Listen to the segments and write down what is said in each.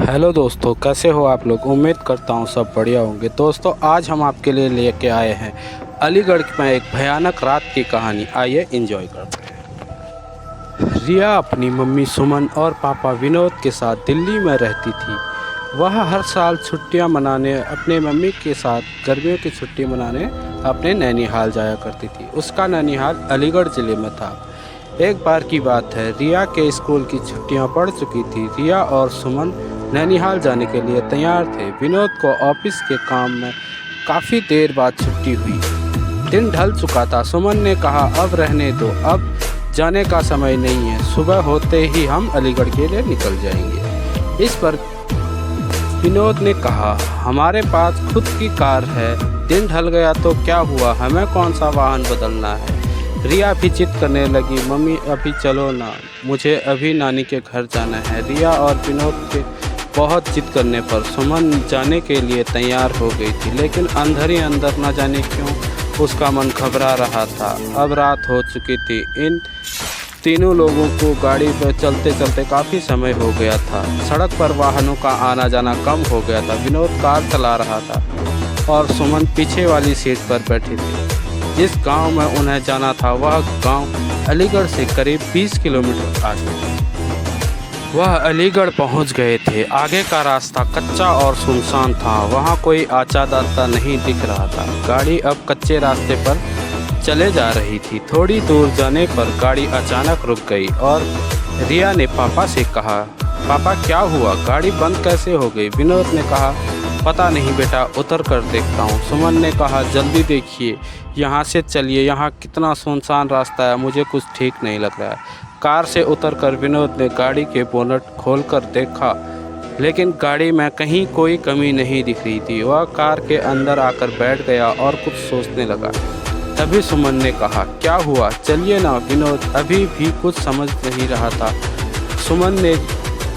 Hello दोस्तों, कैसे हो आप लोग। उम्मीद करता हूँ सब बढ़िया होंगे। दोस्तों, आज हम आपके लिए लेके आए हैं अलीगढ़ में एक भयानक रात की कहानी। आइए एंजॉय करते हैं। रिया अपनी मम्मी सुमन और पापा विनोद के साथ दिल्ली में रहती थी। वह हर साल छुट्टियां मनाने अपने मम्मी के साथ गर्मियों की छुट्टी मनाने अपने नैनीहाल जाया करती थी। उसका नैनीहाल अलीगढ़ ज़िले में था। एक बार की बात है, रिया के स्कूल की छुट्टियां पड़ चुकी थी। रिया और सुमन नैनीहाल जाने के लिए तैयार थे। विनोद को ऑफिस के काम में काफ़ी देर बाद छुट्टी हुई। दिन ढल चुका था। सुमन ने कहा, अब रहने दो, अब जाने का समय नहीं है। सुबह होते ही हम अलीगढ़ के लिए निकल जाएंगे। इस पर विनोद ने कहा, हमारे पास खुद की कार है। दिन ढल गया तो क्या हुआ, हमें कौन सा वाहन बदलना है। रिया भी जिद करने लगी, मम्मी अभी चलो ना, मुझे अभी नानी के घर जाना है। रिया और विनोद के बहुत जिद करने पर सुमन जाने के लिए तैयार हो गई थी, लेकिन अंदर ही अंदर न जाने क्यों उसका मन घबरा रहा था। अब रात हो चुकी थी। इन तीनों लोगों को गाड़ी पर चलते चलते काफ़ी समय हो गया था। सड़क पर वाहनों का आना जाना कम हो गया था। विनोद कार चला रहा था और सुमन पीछे वाली सीट पर बैठी थी। जिस गांव में उन्हें जाना था वह गांव अलीगढ़ से करीब 20 किलोमीटर आगे था। वह अलीगढ़ पहुंच गए थे। आगे का रास्ता कच्चा और सुनसान था। वहां कोई आचा दाता नहीं दिख रहा था। गाड़ी अब कच्चे रास्ते पर चले जा रही थी। थोड़ी दूर जाने पर गाड़ी अचानक रुक गई और रिया ने पापा से कहा, पापा क्या हुआ, गाड़ी बंद कैसे हो गई। विनोद ने कहा, पता नहीं बेटा, उतर कर देखता हूँ। सुमन ने कहा, जल्दी देखिए, यहाँ से चलिए, यहाँ कितना सुनसान रास्ता है, मुझे कुछ ठीक नहीं लग रहा है। कार से उतरकर विनोद ने गाड़ी के बोनट खोलकर देखा, लेकिन गाड़ी में कहीं कोई कमी नहीं दिख रही थी। वह कार के अंदर आकर बैठ गया और कुछ सोचने लगा। तभी सुमन ने कहा, क्या हुआ, चलिए ना। विनोद अभी भी कुछ समझ नहीं रहा था। सुमन ने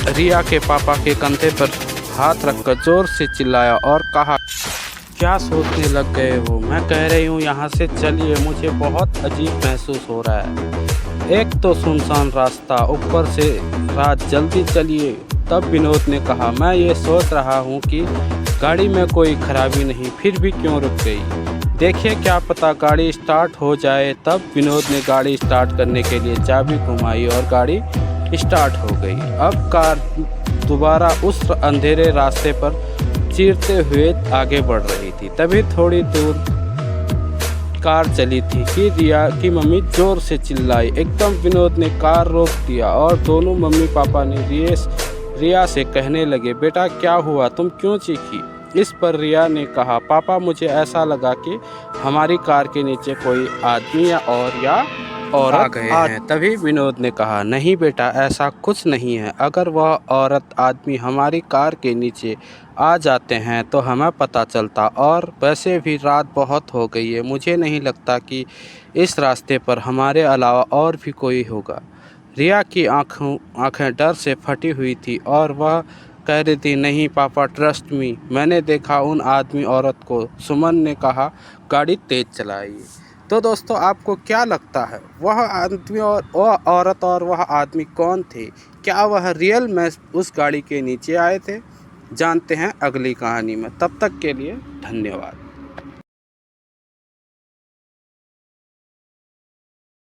रिया के पापा के कंधे पर हाथ रखकर जोर से चिल्लाया और कहा, क्या सोचने लग गए हो, मैं कह रही हूँ यहाँ से चलिए, मुझे बहुत अजीब महसूस हो रहा है। एक तो सुनसान रास्ता, ऊपर से रात, जल्दी चलिए। तब विनोद ने कहा, मैं ये सोच रहा हूँ कि गाड़ी में कोई खराबी नहीं, फिर भी क्यों रुक गई। देखिए, क्या पता गाड़ी स्टार्ट हो जाए। तब विनोद ने गाड़ी स्टार्ट करने के लिए चाबी घुमाई और गाड़ी स्टार्ट हो गई। अब कार दोबारा उस अंधेरे रास्ते पर चीरते हुए आगे बढ़ रही थी। तभी थोड़ी दूर कार चली थी कि रिया की मम्मी जोर से चिल्लाई। एकदम विनोद ने कार रोक दिया और दोनों मम्मी पापा ने रिया से कहने लगे, बेटा क्या हुआ, तुम क्यों चीखी। इस पर रिया ने कहा, पापा मुझे ऐसा लगा कि हमारी कार के नीचे कोई आदमी या औरत आ गए हैं। तभी विनोद ने कहा, नहीं बेटा, ऐसा कुछ नहीं है। अगर वह औरत आदमी हमारी कार के नीचे आ जाते हैं तो हमें पता चलता, और वैसे भी रात बहुत हो गई है। मुझे नहीं लगता कि इस रास्ते पर हमारे अलावा और भी कोई होगा। रिया की आंखें डर से फटी हुई थी और वह कह रही थी, नहीं पापा, ट्रस्ट मी, मैंने देखा उन आदमी औरत को। सुमन ने कहा, गाड़ी तेज़ चलाइए। तो दोस्तों, आपको क्या लगता है, वह आदमी और वह औरत और वह आदमी कौन थे। क्या वह रियल में उस गाड़ी के नीचे आए थे। जानते हैं अगली कहानी में। तब तक के लिए धन्यवाद।